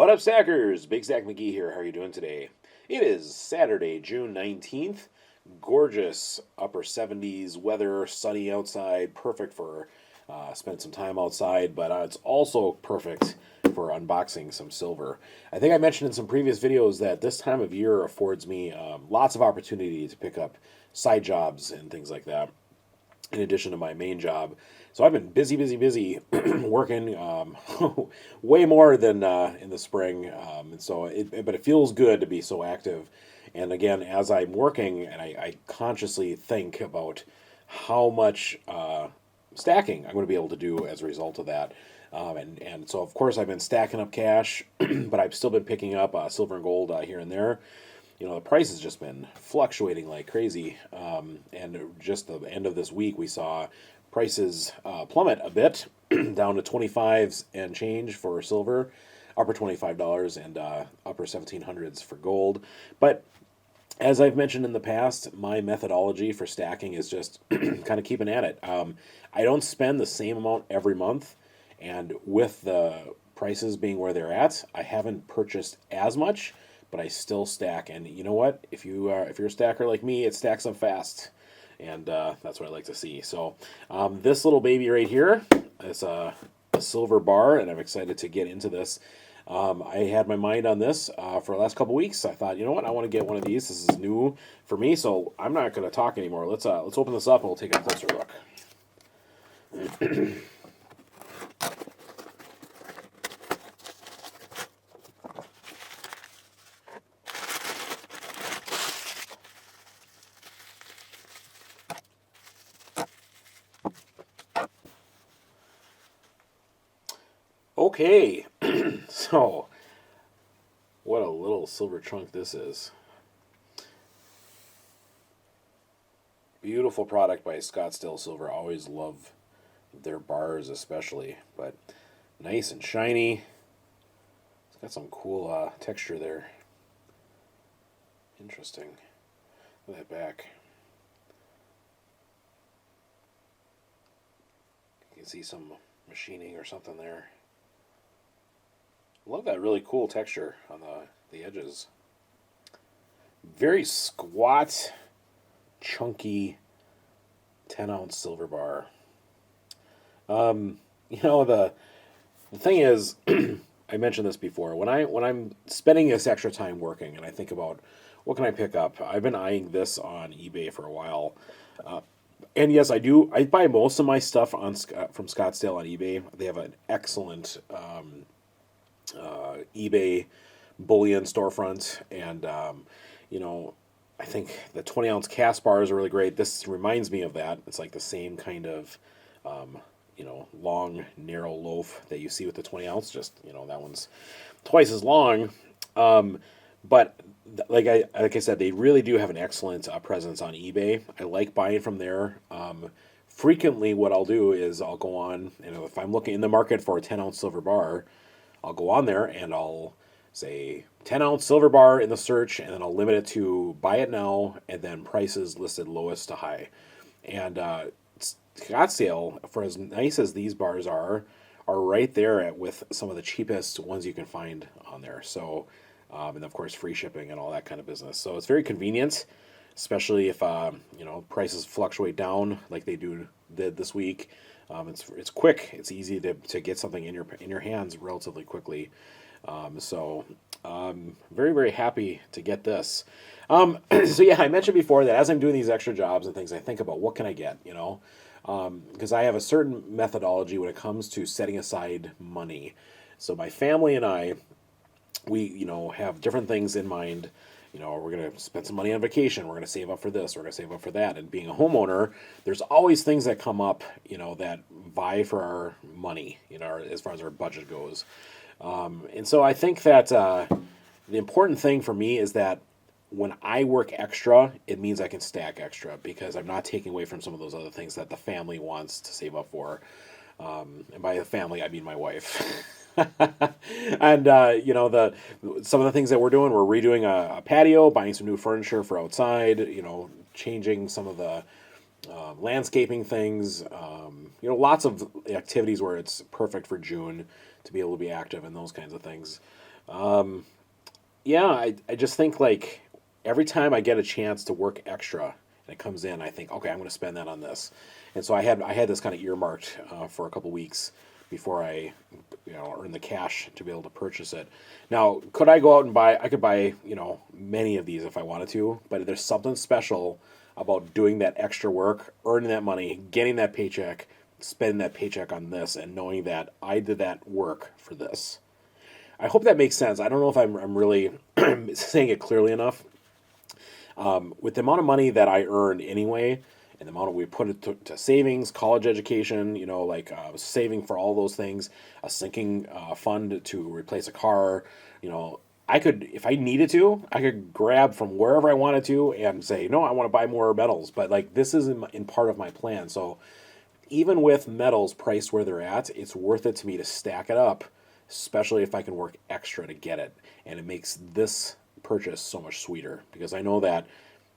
What up, Stackers? Big Stack McGee here. How are you doing today? It is Saturday, June 19th. Gorgeous upper 70s weather, sunny outside, perfect for spending some time outside, but it's also perfect for unboxing some silver. I think I mentioned in some previous videos that this time of year affords me lots of opportunity to pick up side jobs and things like that in addition to my main job. So I've been busy working way more than in the spring. But it feels good to be so active. And again, as I'm working, and I consciously think about how much stacking I'm going to be able to do as a result of that. And so, of course, I've been stacking up cash, but I've still been picking up silver and gold here and there. The price has just been fluctuating like crazy. And just the end of this week, we saw prices plummet a bit down to 25s and change for silver, upper $25 and upper 1700s for gold. But as I've mentioned in the past, my methodology for stacking is just kind of keeping at it. I don't spend the same amount every month, and with the prices being where they're at, I haven't purchased as much, but I still stack. And you know what? If you're a stacker like me, it stacks up fast, and that's what I like to see. So this little baby right here is a silver bar, and I'm excited to get into this. I had my mind on this for the last couple weeks. I thought, you know what, I want to get one of these. This is new for me, so I'm not going to talk anymore. Let's open this up and we'll take a closer look. Okay, so what a little silver trunk this is. Beautiful product by Scottsdale Silver. Always love their bars especially, but nice and shiny. It's got some cool texture there. Interesting. Look at that back. You can see some machining or something there. Love that really cool texture on the edges. Very squat, chunky 10-ounce silver bar. The thing is, I mentioned this before. When I'm spending this extra time working, and I think about what can I pick up, I've been eyeing this on eBay for a while. And yes, I do. I buy most of my stuff from Scottsdale on eBay. They have an excellent eBay bullion storefront, and I think the 20-ounce cast bars are really great. This reminds me of that. It's like the same kind of long, narrow loaf that you see with the 20-ounce. Just that one's twice as long. But like I said, they really do have an excellent presence on eBay. I like buying from there. Frequently, what I'll do is I'll go on, if I'm looking in the market for a 10-ounce silver bar, I'll go on there and I'll say 10-ounce silver bar in the search, and then I'll limit it to buy it now, and then prices listed lowest to high. And Scottsdale, for as nice as these bars are right there with some of the cheapest ones you can find on there. So, and of course, free shipping and all that kind of business. So it's very convenient, especially if prices fluctuate down like they did this week. It's quick. It's easy to get something in your hands relatively quickly. Very, very happy to get this. So yeah, I mentioned before that as I'm doing these extra jobs and things, I think about what can I get, because I have a certain methodology when it comes to setting aside money. So my family and I, we have different things in mind. We're going to spend some money on vacation. We're going to save up for this. We're going to save up for that. And being a homeowner, there's always things that come up, that vie for our money, as far as our budget goes. And so I think that the important thing for me is that when I work extra, it means I can stack extra because I'm not taking away from some of those other things that the family wants to save up for. And by the family, I mean my wife. And some of the things that we're doing, we're redoing a patio, buying some new furniture for outside, changing some of the landscaping things, lots of activities where it's perfect for June to be able to be active and those kinds of things. Yeah, I just think like every time I get a chance to work extra and it comes in, I think, okay, I'm going to spend that on this. And so I had this kind of earmarked for a couple weeks before I earn the cash to be able to purchase it. Now, could I go out and buy? I could buy many of these if I wanted to, but there's something special about doing that extra work, earning that money, getting that paycheck, spending that paycheck on this, and knowing that I did that work for this. I hope that makes sense. I don't know if I'm really saying it clearly enough. With the amount of money that I earned anyway, and the amount we put it to savings, college education, like saving for all those things, a sinking fund to replace a car, I could, if I needed to, I could grab from wherever I wanted to and say, no, I want to buy more metals. But like this is in part of my plan. So even with metals priced where they're at, it's worth it to me to stack it up, especially if I can work extra to get it. And it makes this purchase so much sweeter because I know that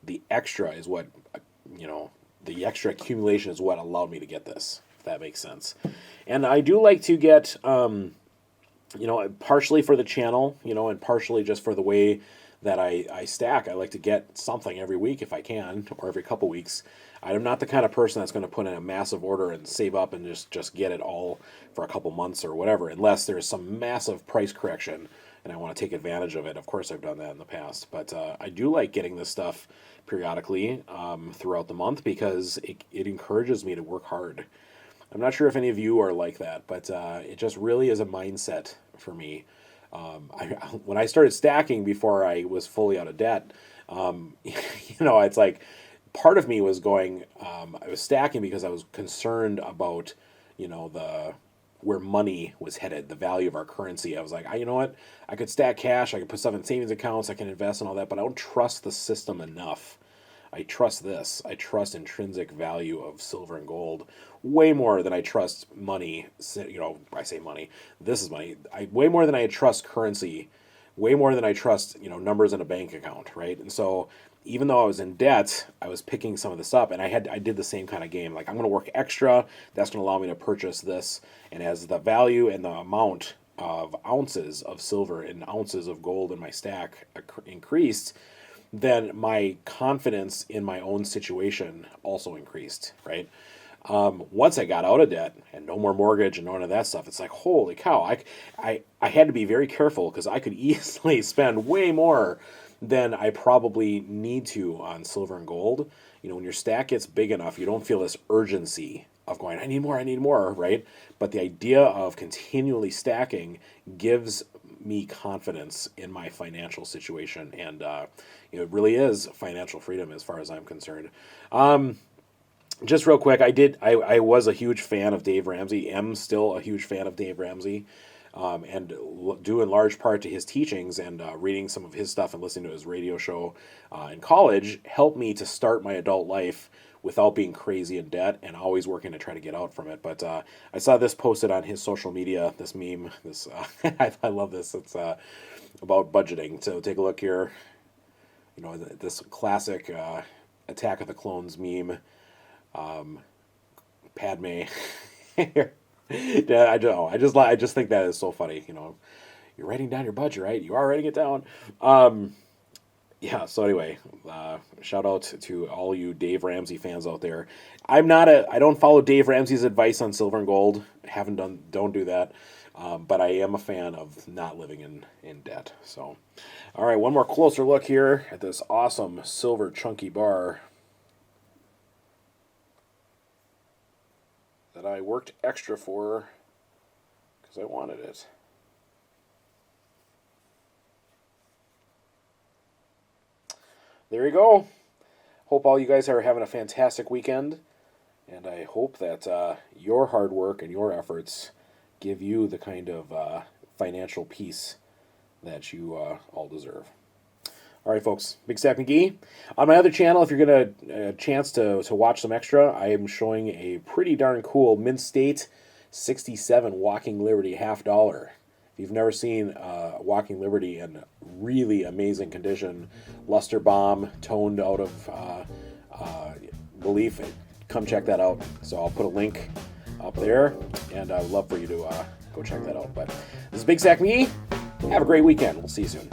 the extra is what, the extra accumulation is what allowed me to get this, if that makes sense. And I do like to get, partially for the channel, and partially just for the way that I stack. I like to get something every week if I can, or every couple weeks. I'm not the kind of person that's going to put in a massive order and save up and just get it all for a couple months or whatever, unless there's some massive price correction and I want to take advantage of it. Of course, I've done that in the past, but I do like getting this stuff periodically throughout the month because it encourages me to work hard. I'm not sure if any of you are like that, but it just really is a mindset for me. When I started stacking before I was fully out of debt, it's like part of me was going, I was stacking because I was concerned about, the where money was headed, the value of our currency. I was like, you know what? I could stack cash, I could put stuff in savings accounts, I can invest and all that, but I don't trust the system enough. I trust this. I trust intrinsic value of silver and gold way more than I trust money. I say money. This is money. Way more than I trust currency. Way more than I trust, numbers in a bank account, right? And so even though I was in debt, I was picking some of this up, and I did the same kind of game. Like I'm going to work extra. That's going to allow me to purchase this, and as the value and the amount of ounces of silver and ounces of gold in my stack increased, then my confidence in my own situation also increased, right? Once I got out of debt and no more mortgage and none of that stuff, it's like, holy cow, I had to be very careful because I could easily spend way more than I probably need to on silver and gold. When your stack gets big enough, you don't feel this urgency of going, I need more, right? But the idea of continually stacking gives me confidence in my financial situation, and it really is financial freedom as far as I'm concerned. Just real quick, I was a huge fan of Dave Ramsey, am still a huge fan of Dave Ramsey, and due in large part to his teachings and reading some of his stuff and listening to his radio show in college helped me to start my adult life without being crazy in debt and always working to try to get out from it. But I saw this posted on his social media, this meme. I love this. It's about budgeting. So take a look here. This classic Attack of the Clones meme. Padme. Yeah, I don't know. I just think that is so funny. You're writing down your budget, right? You are writing it down. Yeah. So anyway, shout out to all you Dave Ramsey fans out there. I don't follow Dave Ramsey's advice on silver and gold. Don't do that. But I am a fan of not living in debt. So, all right, one more closer look here at this awesome silver chunky bar that I worked extra for because I wanted it. There you go. Hope all you guys are having a fantastic weekend, and I hope that your hard work and your efforts give you the kind of financial peace that you all deserve. All right, folks. Big Stack McGee. On my other channel, if you're going to a chance to watch some extra, I am showing a pretty darn cool Mint State 67 Walking Liberty $50. If you've never seen Walking Liberty in really amazing condition, luster bomb, toned out of belief, come check that out. So I'll put a link up there, and I would love for you to go check that out. But this is Big Stack McGee. Have a great weekend. We'll see you soon.